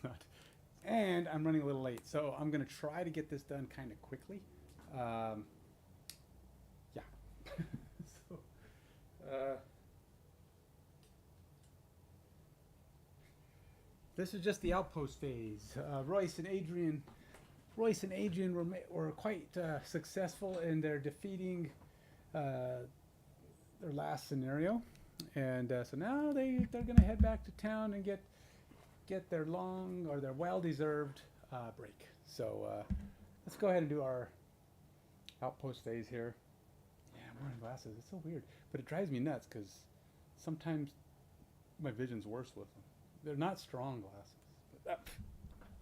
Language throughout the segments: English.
not. And I'm running a little late, so I'm going to try to get this done kind of quickly. Um, yeah. so, uh, this is just the outpost phase. Royce and Adrian were quite successful in their defeating uh, their last scenario, and so now they're going to head back to town and get their long or their well deserved break. So let's go ahead and do our outpost phase here. Yeah, I'm wearing glasses. It's so weird, but it drives me nuts because sometimes my vision's worse with them. They're not strong glasses, but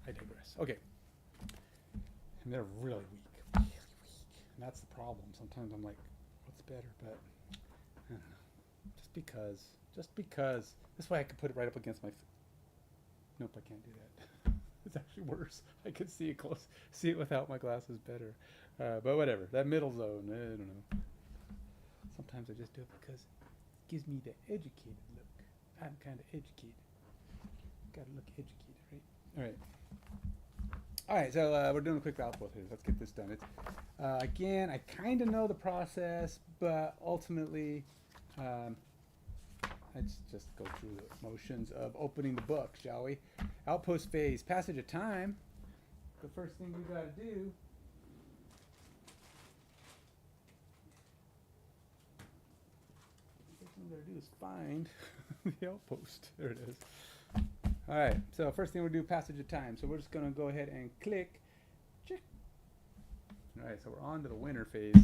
I digress. Okay, and they're really weak, really weak, and that's the problem. Sometimes I'm like, what's better? But I don't know. Just because. This way I can put it right up against my. Nope, I can't do that. It's actually worse. I could see it close, see it without my glasses better. But whatever. That middle zone, I don't know. Sometimes I just do it because it gives me the educated look. I'm kind of educated. Gotta look educated, right? All right. All right, so we're doing a quick outpost here. Let's get this done. It's again, I kind of know the process, but ultimately, let's just go through the motions of opening the book, shall we? Outpost phase, passage of time. The first thing we got to do. The first thing we got to do is find the outpost. There it is. All right, so first thing we'll do, passage of time. So we're just going to go ahead and click. Check. All right, so we're on to the winter phase,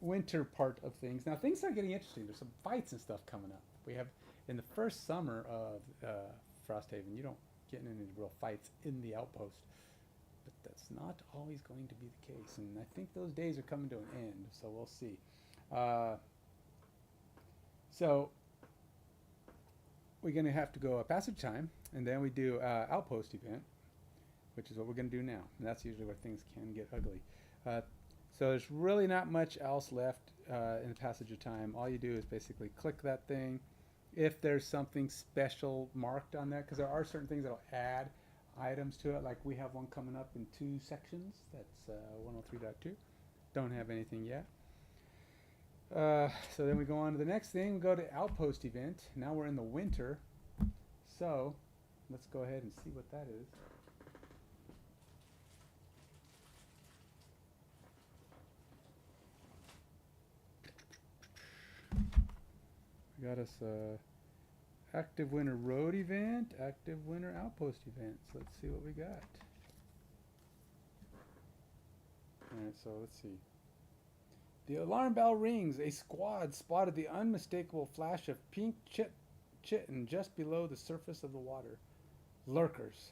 winter part of things. Now things are getting interesting. There's some fights and stuff coming up. We have in the first summer of Frosthaven, you don't get into any real fights in the outpost, but that's not always going to be the case. And I think those days are coming to an end, so we'll see. So we're going to have to go a passage time, and then we do outpost event, which is what we're going to do now. And that's usually where things can get ugly. So there's really not much else left in the passage of time. All you do is basically click that thing. If there's something special marked on that, because there are certain things that will add items to it, like we have one coming up in 2 sections. That's 103.2. Don't have anything yet. So then we go on to the next thing. We go to outpost event. Now we're in the winter. So let's go ahead and see what that is. We got us active winter road event, active winter outpost event. So let's see what we got. Alright, so let's see. The alarm bell rings. A squad spotted the unmistakable flash of pink chitin just below the surface of the water. Lurkers.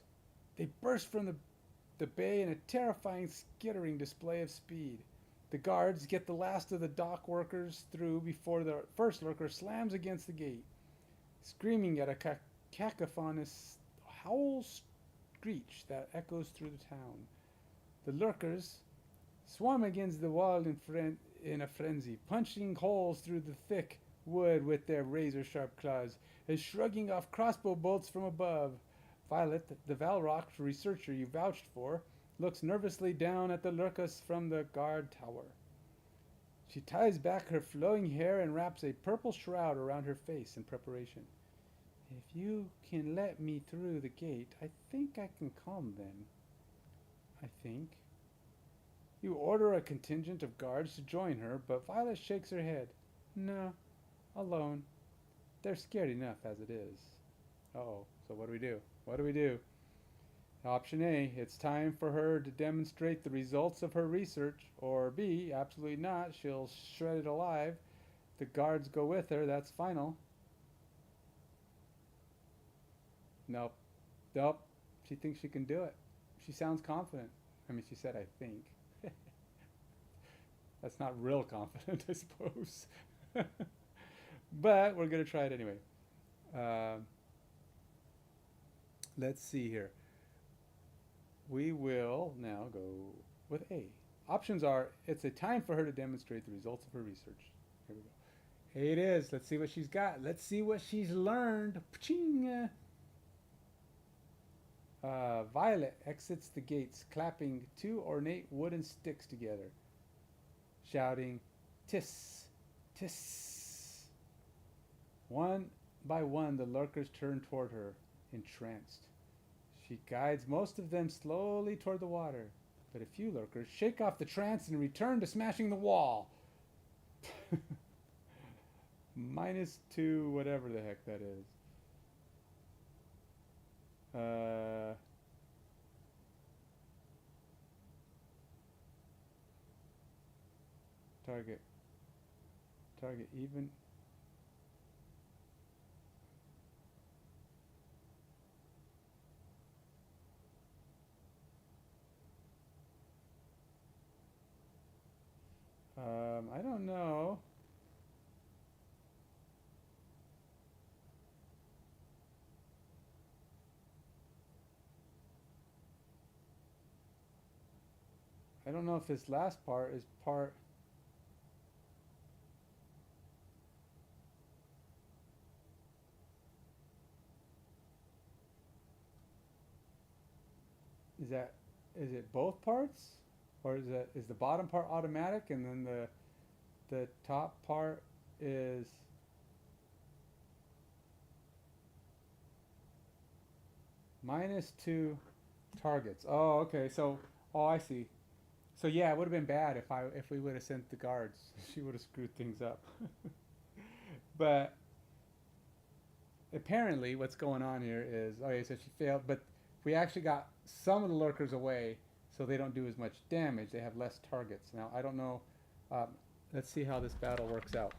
They burst from the bay in a terrifying, skittering display of speed. The guards get the last of the dock workers through before the first lurker slams against the gate, screaming at a cacophonous howl screech that echoes through the town. The lurkers swarm against the wall in a frenzy, punching holes through the thick wood with their razor-sharp claws, and shrugging off crossbow bolts from above. Violet, the Valrock researcher you vouched for, looks nervously down at the lurkers from the guard tower. She ties back her flowing hair and wraps a purple shroud around her face in preparation. If you can let me through the gate, I think I can calm them. I think. You order a contingent of guards to join her, but Violet shakes her head. No, alone. They're scared enough as it is. Uh-oh, so what do we do? What do we do? Option A, it's time for her to demonstrate the results of her research. Or B, absolutely not, she'll shred it alive. The guards go with her, that's final. Nope. Nope. She thinks she can do it. She sounds confident. I mean, she said, I think. That's not real confident, I suppose. But we're going to try it anyway. Let's see here. We will now go with A. Options are, it's a time for her to demonstrate the results of her research. Here we go. A it is. Let's see what she's got. Let's see what she's learned. Paching. Violet exits the gates, clapping two ornate wooden sticks together, shouting, "Tis, tis." One by one, the lurkers turn toward her, entranced. She guides most of them slowly toward the water, but a few lurkers shake off the trance and return to smashing the wall. -2, whatever the heck that is. Uh, target. Target even. I don't know. I don't know if this last part is part. Is that? Is it both parts, or is the bottom part automatic and then the top part is -2 targets? Oh, okay. So, oh, I see. So yeah, it would have been bad if we would have sent the guards. She would have screwed things up. But apparently, what's going on here is okay. So she failed, but we actually got some of the lurkers away, so they don't do as much damage. They have less targets. Now I don't know. Um, let's see how this battle works out.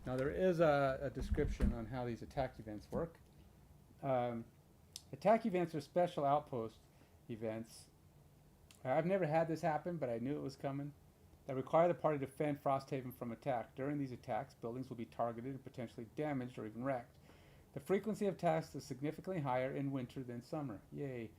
Now there is a description on how these attack events work. Um, Attack events are special outpost events. I've never had this happen, but I knew it was coming. That require the party to defend Frosthaven from attack. During these attacks, buildings will be targeted and potentially damaged or even wrecked. The frequency of attacks is significantly higher in winter than summer. Yay.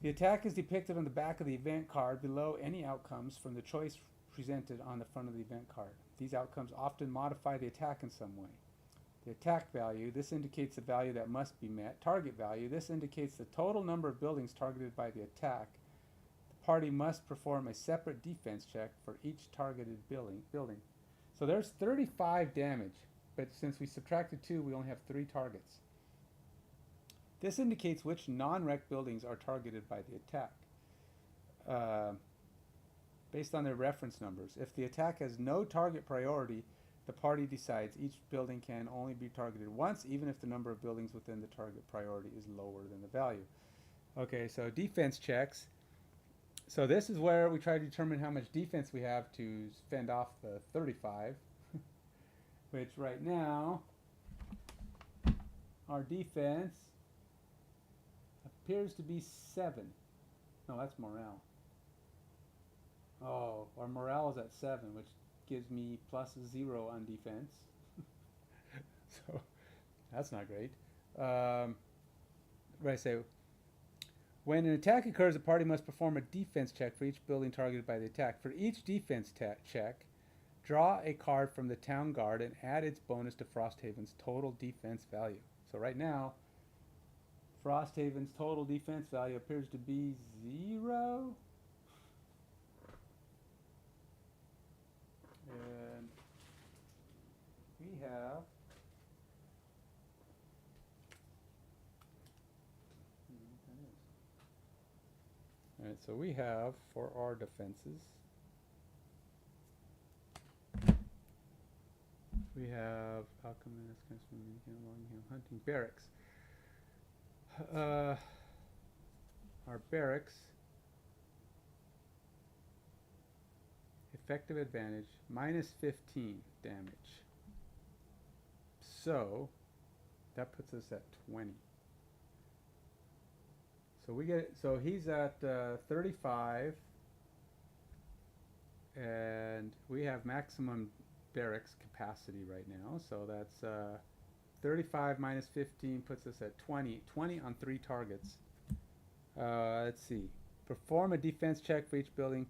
The attack is depicted on the back of the event card below any outcomes from the choice presented on the front of the event card. These outcomes often modify the attack in some way. The attack value, this indicates the value that must be met. Target value, this indicates the total number of buildings targeted by the attack. The party must perform a separate defense check for each targeted building. So there's 35 damage, but since we subtracted 2, we only have 3 targets. This indicates which non-wrecked buildings are targeted by the attack, based on their reference numbers. If the attack has no target priority, the party decides each building can only be targeted once, even if the number of buildings within the target priority is lower than the value. Okay, so defense checks. So this is where we try to determine how much defense we have to fend off the 35, which right now, our defense appears to be 7. No, that's morale. Oh, our morale is at 7, which gives me +0 on defense. So that's not great. What I say? When an attack occurs, the party must perform a defense check for each building targeted by the attack. For each defense check, draw a card from the town guard and add its bonus to Frosthaven's total defense value. So right now, Frosthaven's total defense value appears to be 0. And we have Alright, so we have for our defenses, we have alchemist, hunting barracks. Our barracks effective advantage -15 damage. So that puts us at 20. So we get so he's at 35, and we have maximum barracks capacity right now. So that's 35 -15 puts us at 20. 20 on 3 targets. Let's see. Perform a defense check for each building.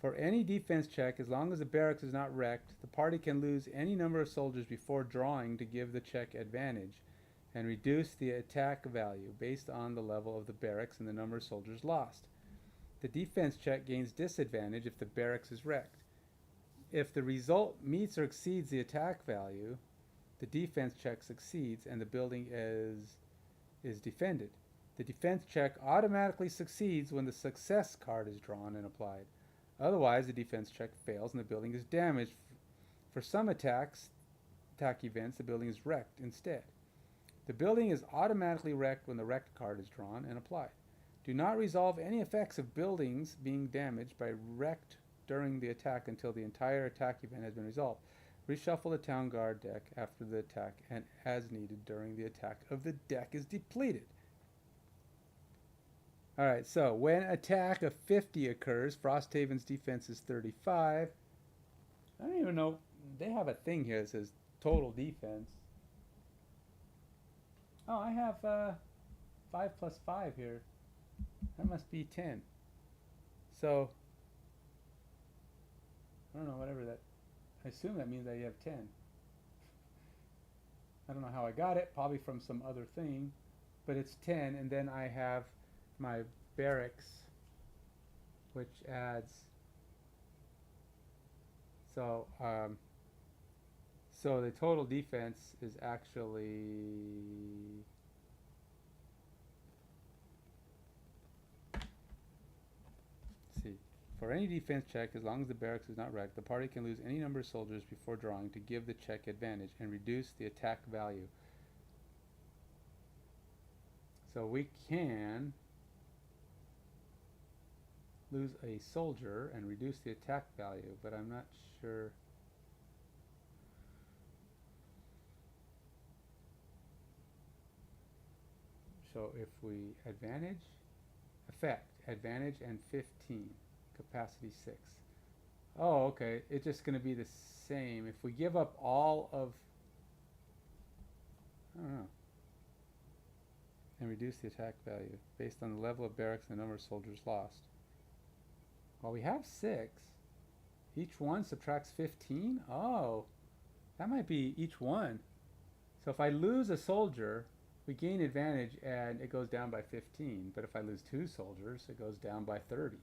For any defense check, as long as the barracks is not wrecked, the party can lose any number of soldiers before drawing to give the check advantage. and reduce the attack value based on the level of the barracks and the number of soldiers lost. The defense check gains disadvantage if the barracks is wrecked. If the result meets or exceeds the attack value, the defense check succeeds and the building is defended. The defense check automatically succeeds when the success card is drawn and applied. Otherwise, the defense check fails and the building is damaged. For some attack events, the building is wrecked instead. The building is automatically wrecked when the wrecked card is drawn and applied. Do not resolve any effects of buildings being damaged by wrecked during the attack until the entire attack event has been resolved. Reshuffle the town guard deck after the attack and as needed during the attack of the deck is depleted. Alright, so when attack of 50 occurs, Frosthaven's defense is 35. I don't even know. They have a thing here that says total defense. Oh, I have 5 plus 5 here. That must be 10. So, I don't know, whatever that. I assume that means that you have 10. I don't know how I got it, probably from some other thing, but it's 10, and then I have my barracks, which adds. So the total defense is actually. Let's see. For any defense check, as long as the barracks is not wrecked, the party can lose any number of soldiers before drawing to give the check advantage and reduce the attack value. So we can lose a soldier and reduce the attack value, but I'm not sure. So if we advantage, advantage and 15, capacity 6. Oh, okay, it's just going to be the same. If we give up all of, I don't know, and reduce the attack value based on the level of barracks and the number of soldiers lost. Well, we have 6. Each one subtracts 15? Oh, that might be each one. So if I lose a soldier, we gain advantage and it goes down by 15. But if I lose 2 soldiers, it goes down by 30.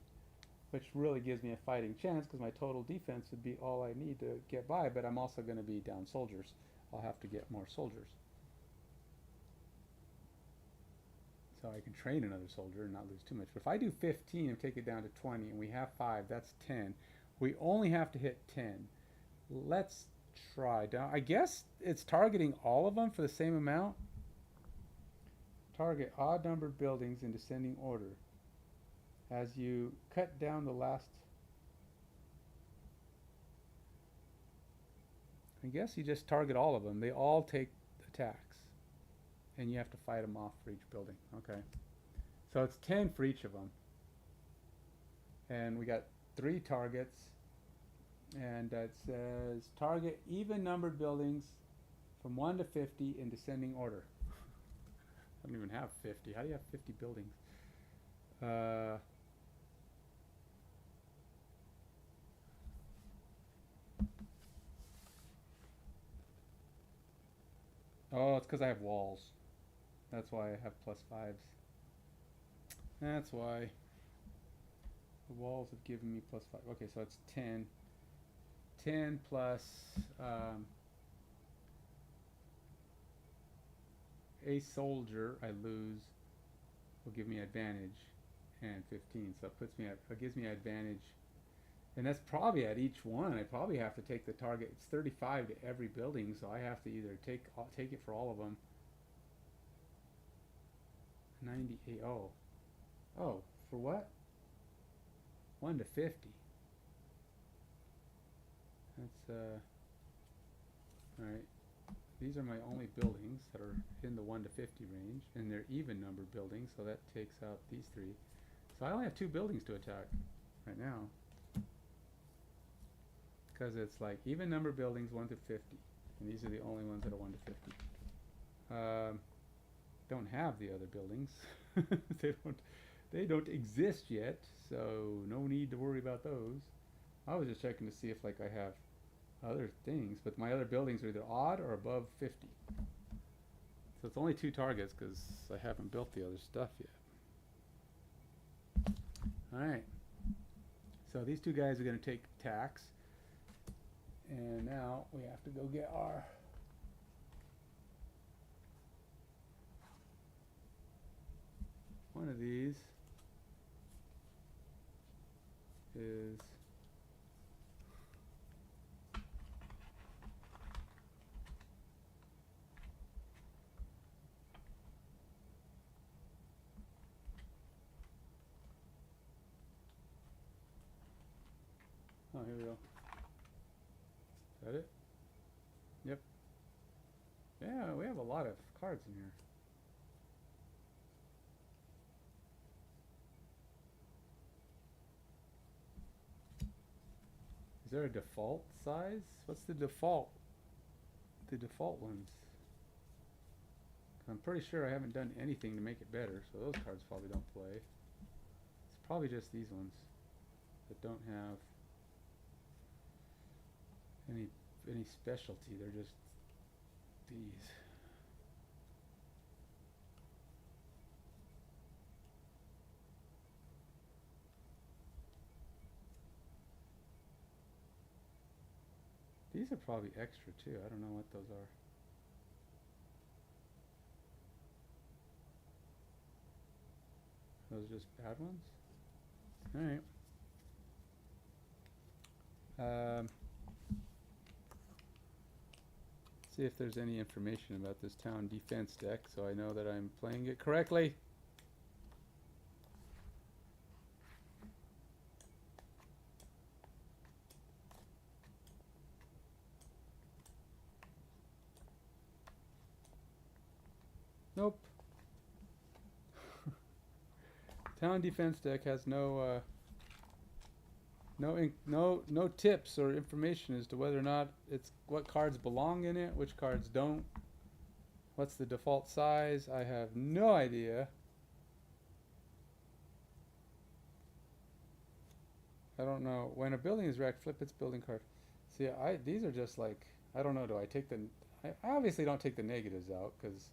Which really gives me a fighting chance because my total defense would be all I need to get by. But I'm also going to be down soldiers. I'll have to get more soldiers. So I can train another soldier and not lose too much. But if I do 15 and take it down to 20 and we have 5, that's 10. We only have to hit 10. Let's try. I guess it's targeting all of them for the same amount. Target odd numbered buildings in descending order. As you cut down the last. I guess you just target all of them. They all take attacks. And you have to fight them off for each building. Okay. So it's 10 for each of them. And we got 3 targets. And it says target even numbered buildings from 1 to 50 in descending order. I don't even have 50. How do you have 50 buildings? Oh, it's because I have walls. That's why I have +5s. That's why. The walls have given me +5. Okay, so it's 10. 10 plus a soldier I lose will give me advantage, and 15. So it puts me at, it gives me advantage, and that's probably at each one. I probably have to take the target. It's 35 to every building, so I have to either take it for all of them. 98. Oh, for what? 1 to 50. That's all right. These are my only buildings that are in the 1 to 50 range, and they're even numbered buildings, so that takes out these 3. So I only have 2 buildings to attack right now, because it's like even numbered buildings 1 to 50, and these are the only ones that are 1 to 50. Don't have the other buildings. They don't exist yet, so no need to worry about those. I was just checking to see if like I have other things, but my other buildings are either odd or above 50. So it's only 2 targets because I haven't built the other stuff yet. Alright. So these 2 guys are going to take tax. And now we have to go get our... One of these is... Oh, here we go. Is that it? Yep. Yeah, we have a lot of cards in here. Is there a default size? What's the default? The default ones. I'm pretty sure I haven't done anything to make it better, so those cards probably don't play. It's probably just these ones that don't have any specialty. They're just these. These are probably extra too. I don't know what those are. Those are just bad ones? Alright. See if there's any information about this town defense deck so I know that I'm playing it correctly. Nope. Town defense deck has no tips or information as to whether or not it's what cards belong in it, which cards don't. What's the default size? I have no idea. I don't know. When a building is wrecked, flip its building card. See, these are just like, I don't know, do I take I obviously don't take the negatives out because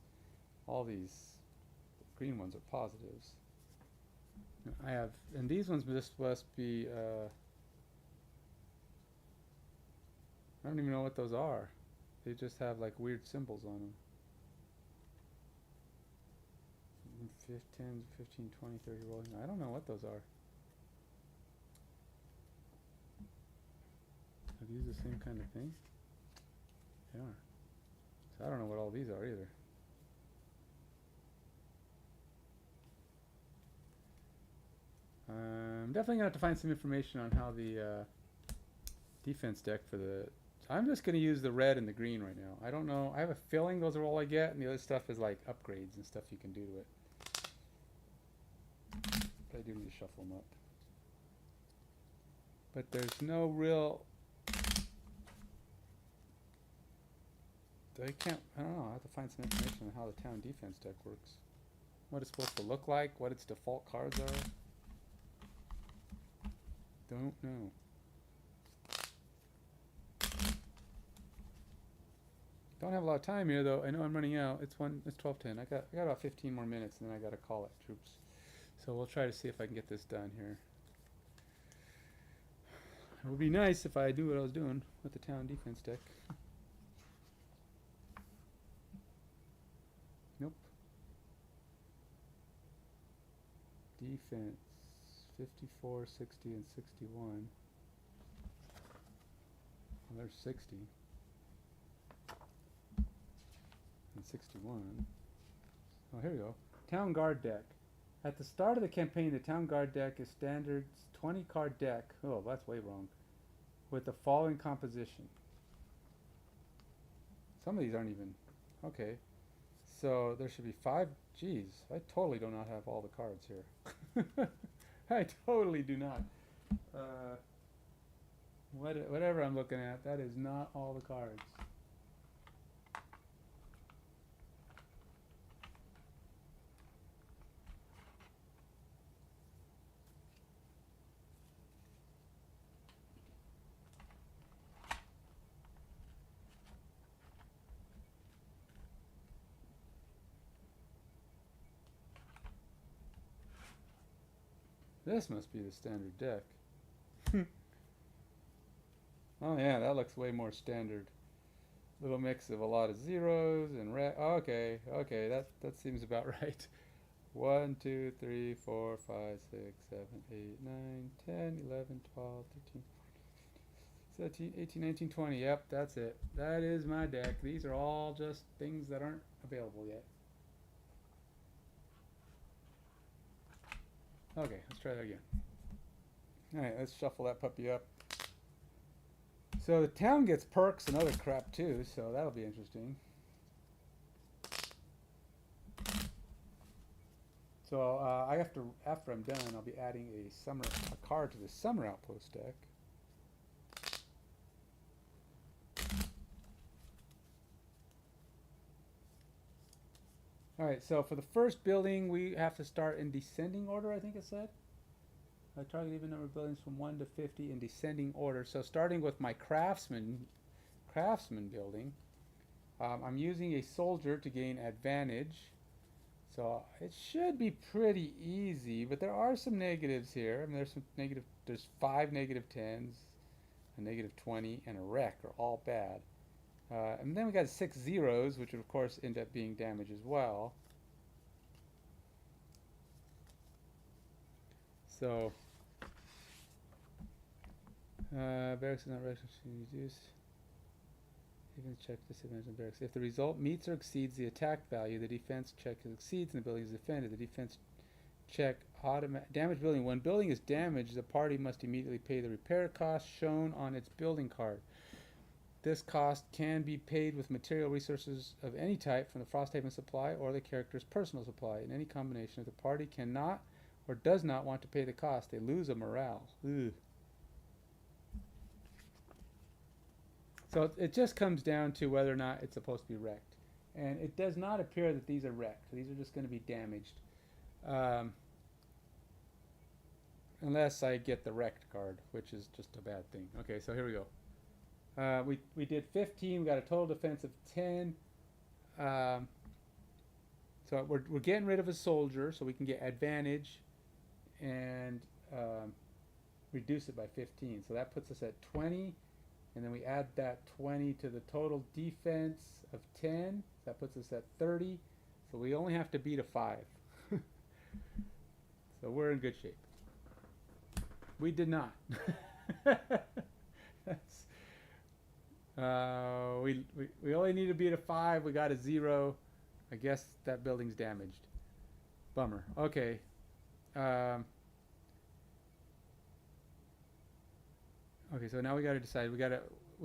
all these green ones are positives. I have, and these ones must be, I don't even know what those are. They just have like weird symbols on them. 10, 15, 20, 30 rolling. I don't know what those are. Are these the same kind of thing? They are. So I don't know what all these are either. I'm definitely going to have to find some information on how the defense deck for the... I'm just going to use the red and the green right now. I don't know. I have a feeling those are all I get, and the other stuff is like upgrades and stuff you can do to it. But I do need to shuffle them up. But there's no real... I don't know. I have to find some information on how the town defense deck works. What it's supposed to look like, what its default cards are. Don't know. Don't have a lot of time here though. I know I'm running out. It's 12:10. I got about 15 more minutes and then I got to call it troops. So we'll try to see if I can get this done here. It would be nice if I do what I was doing with the town defense deck. Nope. Defense 54, 60, and 61. Well, there's 60. And 61. Oh, here we go. Town Guard deck. At the start of the campaign, the Town Guard deck is standard 20 card deck. Oh, that's way wrong. With the following composition. Some of these aren't even... Okay. So there should be 5... Geez, I totally do not have all the cards here. I totally do not. Whatever I'm looking at, that is not all the cards. This must be the standard deck. Oh yeah, that looks way more standard. Little mix of a lot of zeros and red. Okay, okay, that seems about right. 1, 2, 3, 4, 5, 6, 7, 8, 9, 10, 11, 12, 13, 17, 18, 19, 20. Yep, that's it. That is my deck. These are all just things that aren't available yet. Okay, let's try that again. Alright, let's shuffle that puppy up. So the town gets perks and other crap too, so that'll be interesting. So I have to, after I'm done, I'll be adding a card to the summer outpost deck. All right, so for the first building, we have to start in descending order, I think it said. I target even number of buildings from 1 to 50 in descending order. So starting with my craftsman building, I'm using a soldier to gain advantage. So it should be pretty easy, but there are some negatives here. I mean, there's 5 negative 10s, a negative 20, and a wreck are all bad. And then we got 6 zeros, which would of course end up being damage as well. So, barracks is not reduced. Even check disadvantage on barracks. If the result meets or exceeds the attack value, the defense check exceeds and the building is defended. The defense check damage building. When building is damaged, the party must immediately pay the repair cost shown on its building card. This cost can be paid with material resources of any type from the Frosthaven supply or the character's personal supply. In any combination, if the party cannot or does not want to pay the cost, they lose a morale. Ugh. So it just comes down to whether or not it's supposed to be wrecked. And it does not appear that these are wrecked. These are just going to be damaged. Unless I get the wrecked card, which is just a bad thing. Okay, so here we go. We did 15. We got a total defense of 10. So we're getting rid of a soldier, so we can get advantage and reduce it by 15. So that puts us at 20, and then we add that 20 to the total defense of 10. That puts us at 30. So we only have to beat a 5. So we're in good shape. We did not. That's, we only need to beat a 5. We got a 0. I guess that building's damaged. Bummer. Okay. Okay, so now we got to decide. We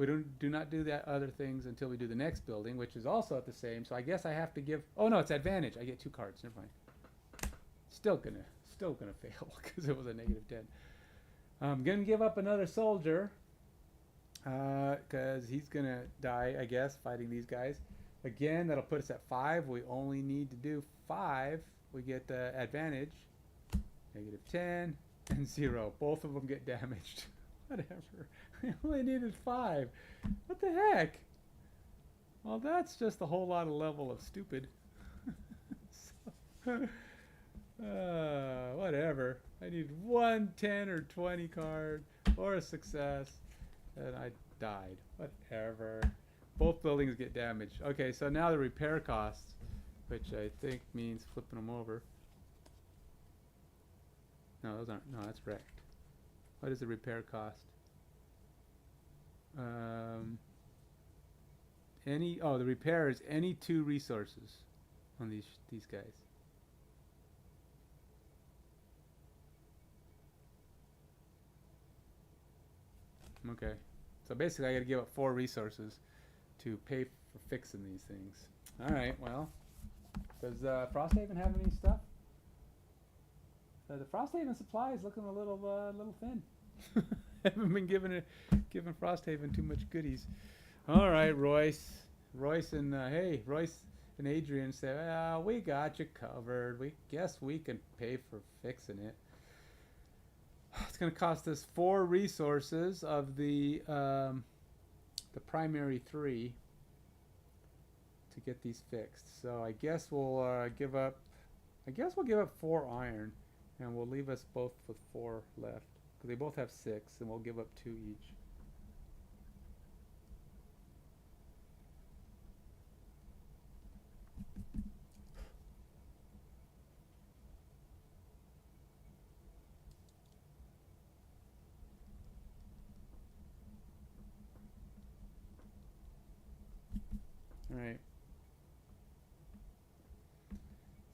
do not do that other things until we do the next building, which is also at the same. So I guess I have to give. Oh no, it's advantage. I get 2 cards. Never mind. Still gonna fail because it was a negative 10. I'm gonna give up another soldier because he's gonna die, I guess, fighting these guys. Again, that'll put us at 5. We only need to do 5. We get the advantage. Negative 10 and 0. Both of them get damaged. Whatever. I only needed 5. What the heck? Well, that's just a whole lot of level of stupid. So, whatever. I need 1 10 or 20 card or a success, and I died. Whatever. Both buildings get damaged. Okay, so now the repair costs, which I think means flipping them over. No, those aren't. No, that's wrecked. What is the repair cost? The repair is any 2 resources on these guys. Okay, so basically I got to give up 4 resources to pay for fixing these things. All right, well, does Frosthaven have any stuff? The Frosthaven supply is looking a little thin. Haven't been giving Frosthaven too much goodies. All right, Royce and Royce and Adrian say, well, we got you covered. We guess we can pay for fixing it. It's going to cost us 4 resources of the primary 3 to get these fixed. So I guess we'll give up. I guess we'll give up 4 iron And we'll leave us both with 4 left. Because they both have 6, and we'll give up 2 each. Alright.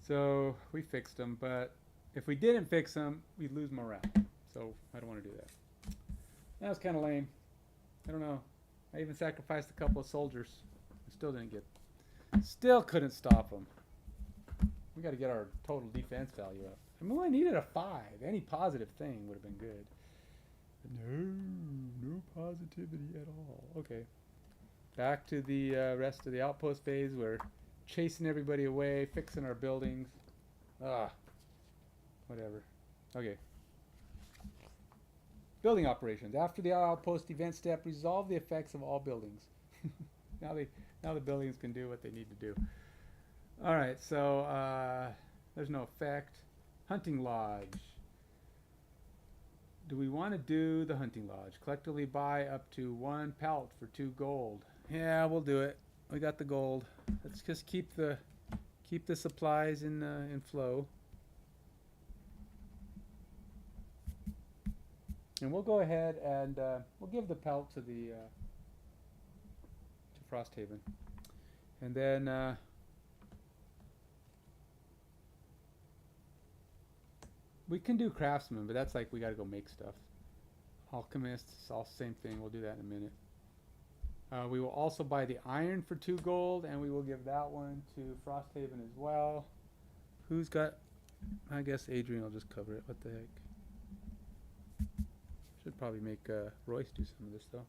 So we fixed them, but if we didn't fix them, we'd lose morale. So I don't want to do that. That was kind of lame. I don't know. I even sacrificed a couple of soldiers. I still didn't get. Still couldn't stop them. We got to get our total defense value up. I mean, we only needed a 5. Any positive thing would have been good. But no positivity at all. Okay. Back to the rest of the outpost phase. We're chasing everybody away, fixing our buildings. Whatever. Okay. Building operations. After the outpost event step, resolve the effects of all buildings. now the buildings can do what they need to do. All right, so there's no effect. Hunting lodge. Do we want to do the hunting lodge? Collectively buy up to 1 pelt for 2 gold. Yeah, we'll do it. We got the gold. Let's just keep the supplies in flow. And we'll go ahead and we'll give the pelt to the to Frosthaven, and then we can do craftsman, but that's like we got to go make stuff. Alchemist, it's all same thing. We'll do that in a minute. We will also buy the iron for 2 gold, and we will give that one to Frosthaven as well. Who's got? I guess Adrian will just cover it. What the heck? Should probably make Royce do some of this though.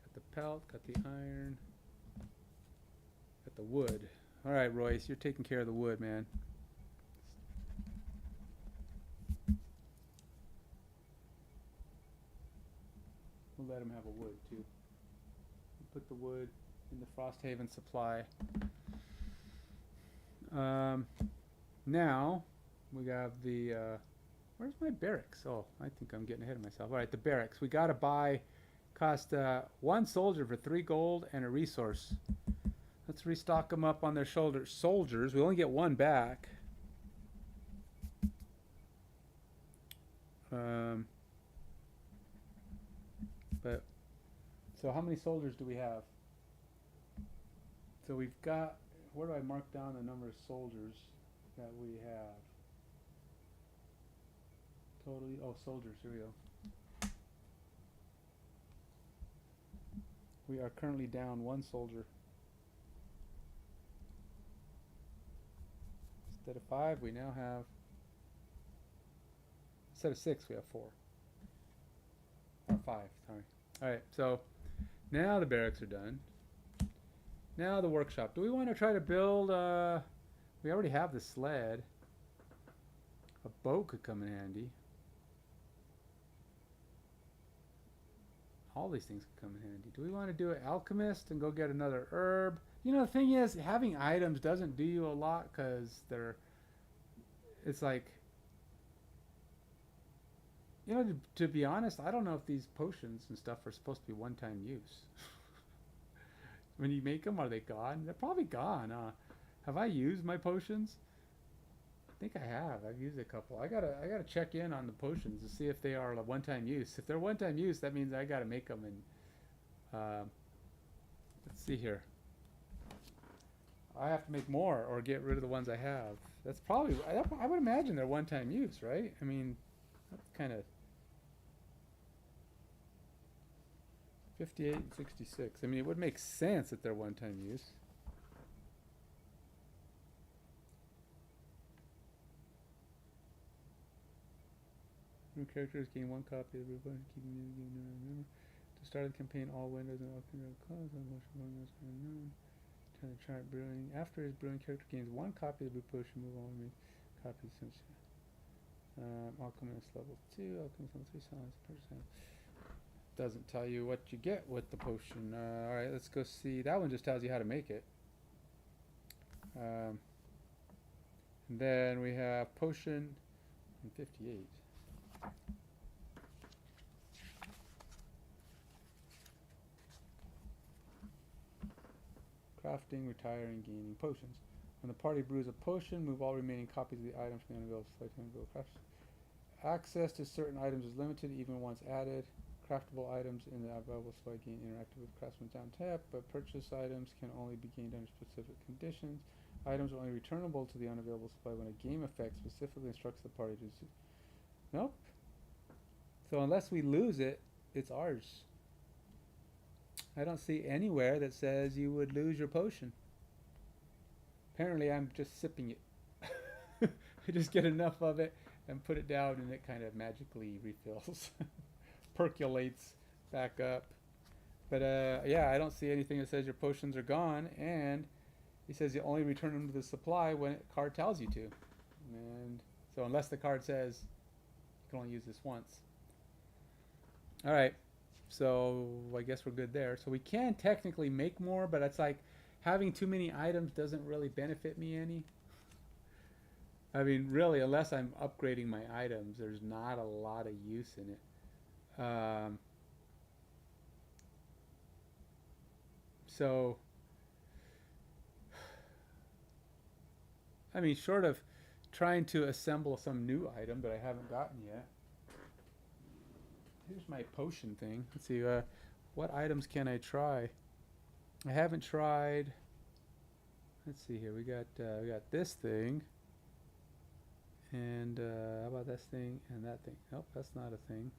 Got the pelt, got the iron, got the wood. All right, Royce, you're taking care of the wood, man. We'll let him have a wood too. We'll put the wood in the Frosthaven supply. Now we have the where's my barracks? Oh, I think I'm getting ahead of myself. All right, the barracks. We got to buy, cost 1 soldier for 3 gold and a resource. Let's restock them up on their shoulders. Soldiers, we only get 1 back. But so how many soldiers do we have? So we've got, where do I mark down the number of soldiers that we have? Totally, oh, soldiers, here we go. We are currently down 1 soldier. Instead of 5, we now have, instead of 6, we have 4. Or 5, sorry. Alright, so now the barracks are done. Now the workshop. Do we want to try to build, we already have the sled. A boat could come in handy. All these things could come in handy. Do we want to do an alchemist and go get another herb? You know, the thing is, having items doesn't do you a lot because it's like, you know, to be honest, I don't know if these potions and stuff are supposed to be one-time use. When you make them, are they gone? They're probably gone. Have I used my potions? I think I have. I've used a couple. I gotta check in on the potions to see if they are a one-time use. If they're one-time use, that means I gotta make them. And let's see here. I have to make more or get rid of the ones I have. That's probably. I would imagine they're one-time use, right? I mean, that's kind of 58 and 66. I mean, it would make sense that they're one-time use. New characters gain 1 copy of the book, keeping the game remember. To start the campaign, all windows and all control closed. Turn the chart brewing. After his brewing, character gains 1 copy of the brew potion. Move on with copies since. Alchemist level 2. Alchemist level 3. Silence percent. doesn't tell you what you get with the potion. Alright, let's go see. That one just tells you how to make it. And then we have potion in 58. Crafting, retiring, gaining potions. When the party brews a potion, move all remaining copies of the items from the unavailable supply to unavailable crafts. Access to certain items is limited, even once added. Craftable items in the available supply gain interactive with craftsmen down tap, but purchase items can only be gained under specific conditions. Items are only returnable to the unavailable supply when a game effect specifically instructs the party to do. Nope. So unless we lose it, it's ours. I don't see anywhere that says you would lose your potion. Apparently I'm just sipping it. I just get enough of it and put it down and it kind of magically refills. Percolates back up. But yeah, I don't see anything that says your potions are gone, and he says you only return them to the supply when a card tells you to. And so unless the card says you can only use this once. Alright, so I guess we're good there. So we can technically make more, but it's like having too many items doesn't really benefit me any. I mean, really, unless I'm upgrading my items, there's not a lot of use in it. So, I mean, short of trying to assemble some new item that I haven't gotten yet. Here's my potion thing. Let's see, what items can I try? I haven't tried. Let's see here. We got this thing, and how about this thing and that thing? Nope, that's not a thing.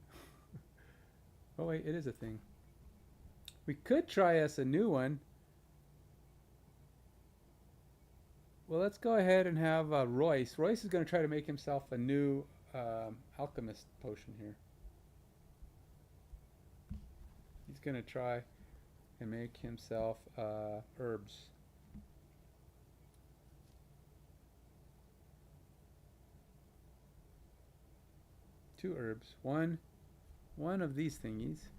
Oh wait, it is a thing. We could try us a new one. Well, let's go ahead and have Royce. Royce is going to try to make himself a new alchemist potion here. He's going to try and make himself herbs. Two herbs. One of these thingies.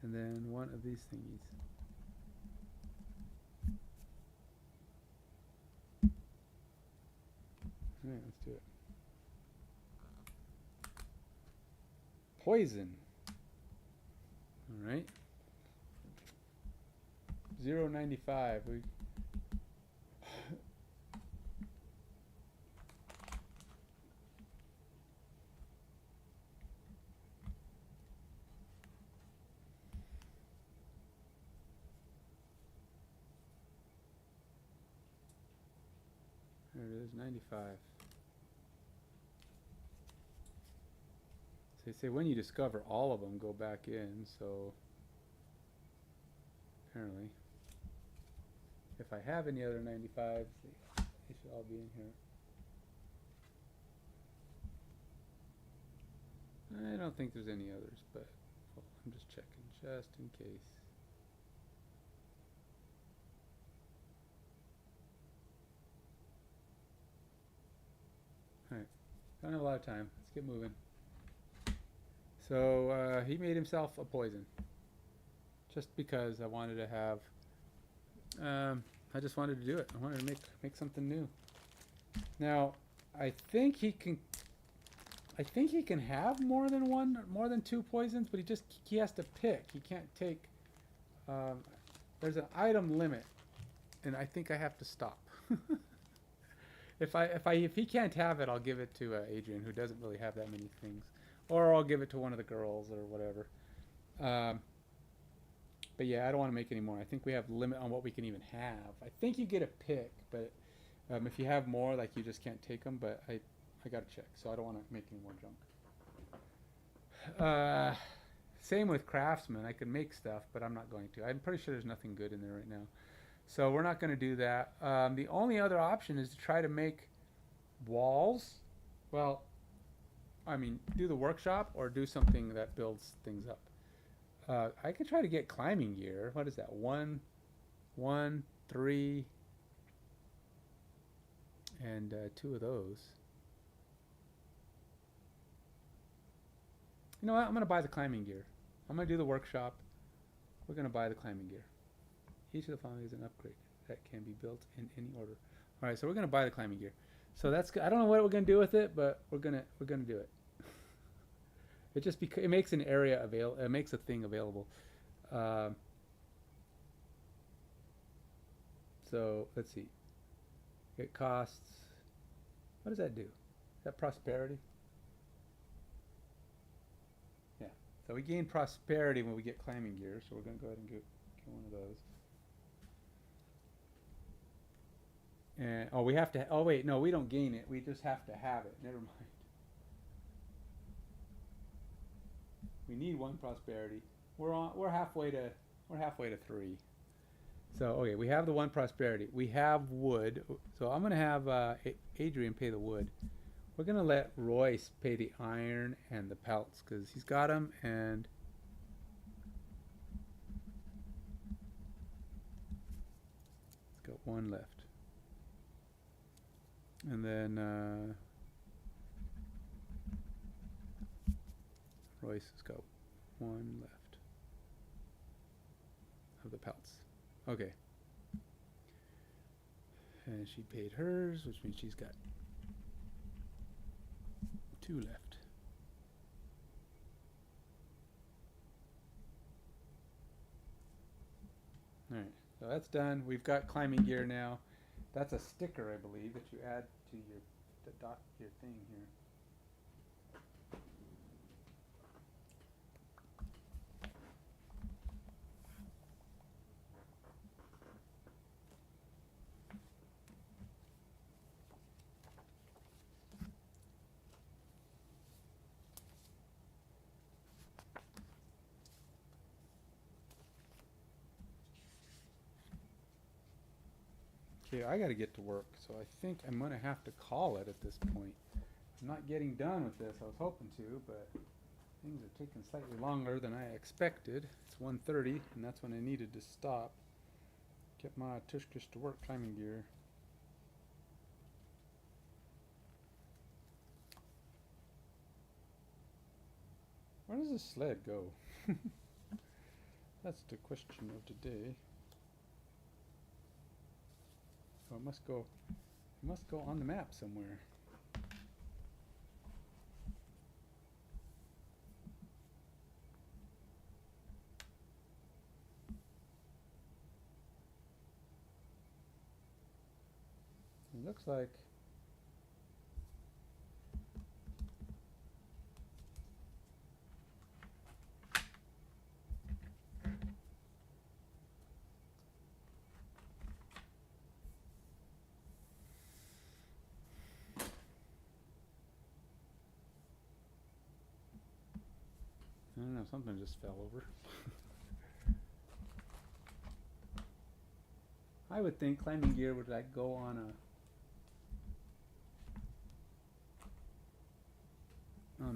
And then one of these thingies. Alright, let's do it. Poison. Alright. 0.95. There it is, 95. So they say when you discover all of them, go back in, so apparently. If I have any other 95s, they should all be in here. I don't think there's any others, but I'm just checking, just in case. Alright, don't have a lot of time. Let's get moving. So he made himself a poison. Just because I wanted to have... I just wanted to do it. I wanted to make something new. Now, I think he can have more than two poisons, but he has to pick. He can't take... there's an item limit, and I think I have to stop. If he can't have it, I'll give it to Adrian, who doesn't really have that many things, or I'll give it to one of the girls or whatever. But yeah, I don't want to make any more. I think we have limit on what we can even have. I think you get a pick, but if you have more, like, you just can't take them. But I gotta check, so I don't want to make any more junk. Same with craftsman. I could make stuff, but I'm not going to. I'm pretty sure there's nothing good in there right now. So we're not going to do that. The only other option is to try to make walls. Well, I mean, do the workshop or do something that builds things up. I could try to get climbing gear. What is that? 1, 3, and 2 of those. You know what? I'm gonna buy the climbing gear. I'm gonna do the workshop. We're gonna buy the climbing gear. Each of the following is an upgrade that can be built in any order. All right, so we're gonna buy the climbing gear. So that's I don't know what we're gonna do with it, but we're gonna do it. It just it makes an area available. It makes a thing available. So let's see. It costs. What does that do? Is that prosperity? Yeah. So we gain prosperity when we get climbing gear. So we're gonna go ahead and get one of those. And oh, we have to. Oh wait, no, we don't gain it. We just have to have it. Never mind. We need one prosperity. We're halfway to 3. So okay, we have the one prosperity. We have wood. So I'm gonna have Adrian pay the wood. We're gonna let Royce pay the iron and the pelts because he's got them, and he's got one left. And then Royce has got one left of the pelts. Okay. And she paid hers, which means she's got 2 left. Alright, so that's done. We've got climbing gear now. That's a sticker, I believe, that you add to your thing here. Okay, I got to get to work, so I think I'm going to have to call it at this point. I'm not getting done with this. I was hoping to, but things are taking slightly longer than I expected. It's 1:30, and that's when I needed to stop. Get my tushkish to work climbing gear. Where does this sled go? That's the question of today. So it must go on the map somewhere. It looks like I don't know, something just fell over. I would think climbing gear would like go on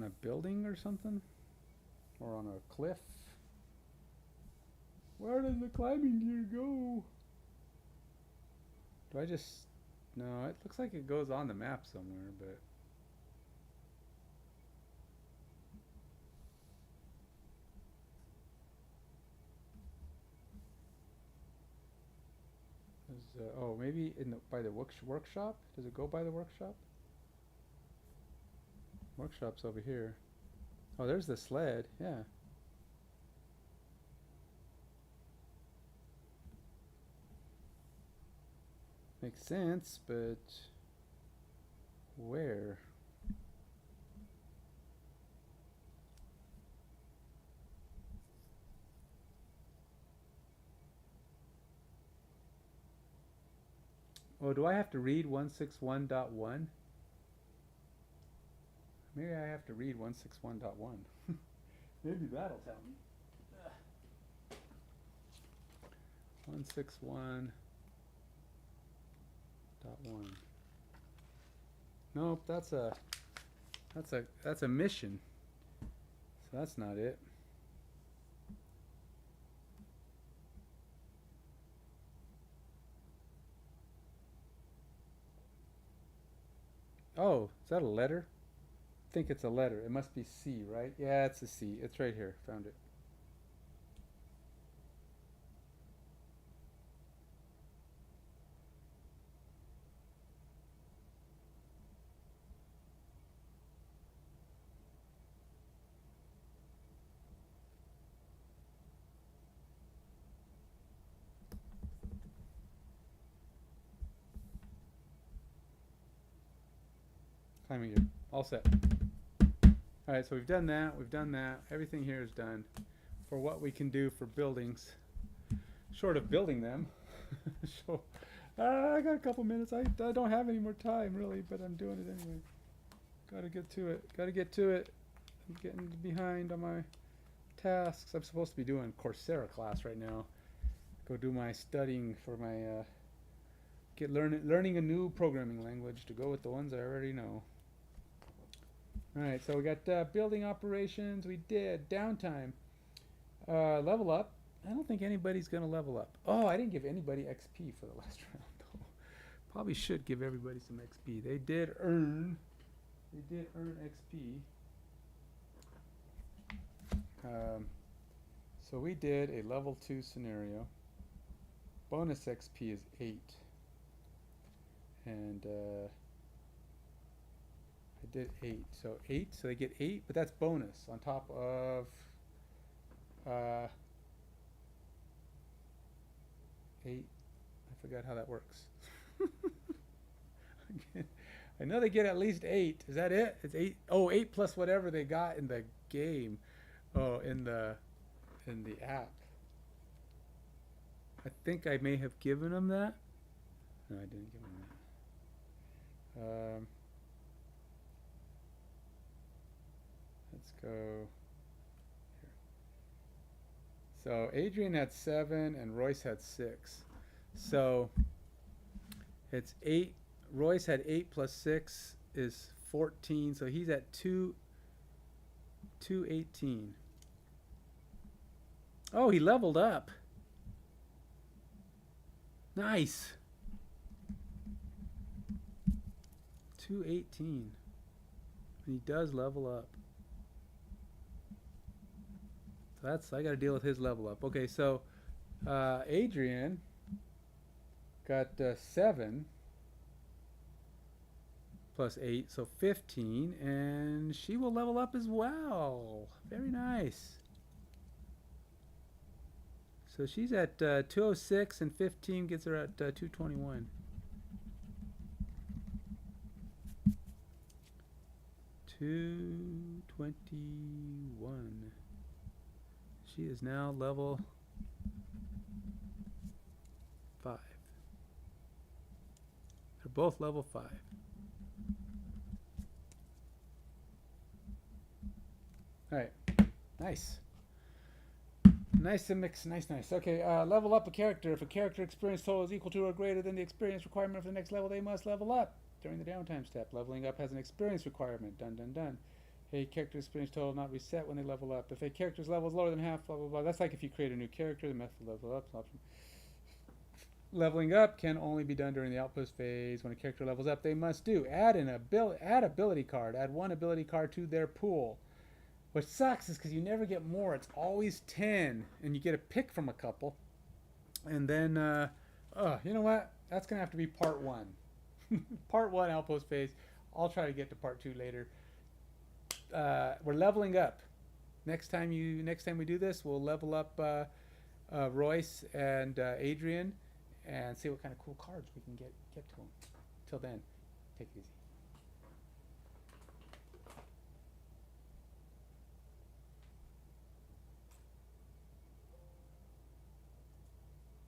a building or something, or on a cliff. Where does the climbing gear go? Do I just... No, it looks like it goes on the map somewhere, but... oh, maybe by the workshop? Does it go by the workshop? Workshop's over here. Oh, there's the sled, yeah. Makes sense, but where? Oh, do I have to read 161.1? Maybe I have to read 161.1. Maybe that'll tell me. 161.1. Nope, that's a mission. So that's not it. Oh, is that a letter? think it's a letter. It must be C, right? Yeah, it's a C. It's right here. Found it. Climbing gear. All set. Alright, so we've done that. We've done that. Everything here is done for what we can do for buildings. Short of building them. So, I got a couple minutes. I don't have any more time, really, but I'm doing it anyway. Gotta get to it. Gotta get to it. I'm getting behind on my tasks. I'm supposed to be doing Coursera class right now. Go do my studying for my learning a new programming language to go with the ones I already know. Alright, so we got building operations. We did downtime. Level up. I don't think anybody's gonna level up. Oh, I didn't give anybody XP for the last round though. Probably should give everybody some XP. They did earn XP. So we did a level 2 scenario. Bonus XP is 8. And I did 8. So 8, so they get 8, but that's bonus on top of 8. I forgot how that works. I know they get at least 8. Is that it? It's 8. Oh, 8 plus whatever they got in the game. Oh, in the app. I think I may have given them that. No, I didn't give them that. Let's go here. So Adrian had 7 and Royce had 6. So it's 8. Royce had 8 plus 6 is 14. So he's at 218. Oh, he leveled up. Nice. 218. And he does level up. So that's, I got to deal with his level up. Okay, so Adrian got 7 plus 8, so 15, and she will level up as well. Very nice. So she's at 206, and 15 gets her at 221. 221. She is now level 5. They're both level 5. Alright. Nice. Nice and mix. Nice. Okay, level up a character. If a character experience total is equal to or greater than the experience requirement for the next level, they must level up. During the downtime step, leveling up has an experience requirement. Done. A character experience total not reset when they level up. If a character's level is lower than half, blah, blah, blah. That's like if you create a new character, the method level up option. Leveling up can only be done during the Outpost phase. When a character levels up, they must add ability card. Add 1 ability card to their pool. What sucks is because you never get more. It's always 10, and you get a pick from a couple. And then, you know what? That's going to have to be part 1. Part 1 Outpost phase. I'll try to get to part 2 later. We're leveling up. Next time we do this, we'll level up Royce and Adrian and see what kind of cool cards we can get to them. Till then, take it easy.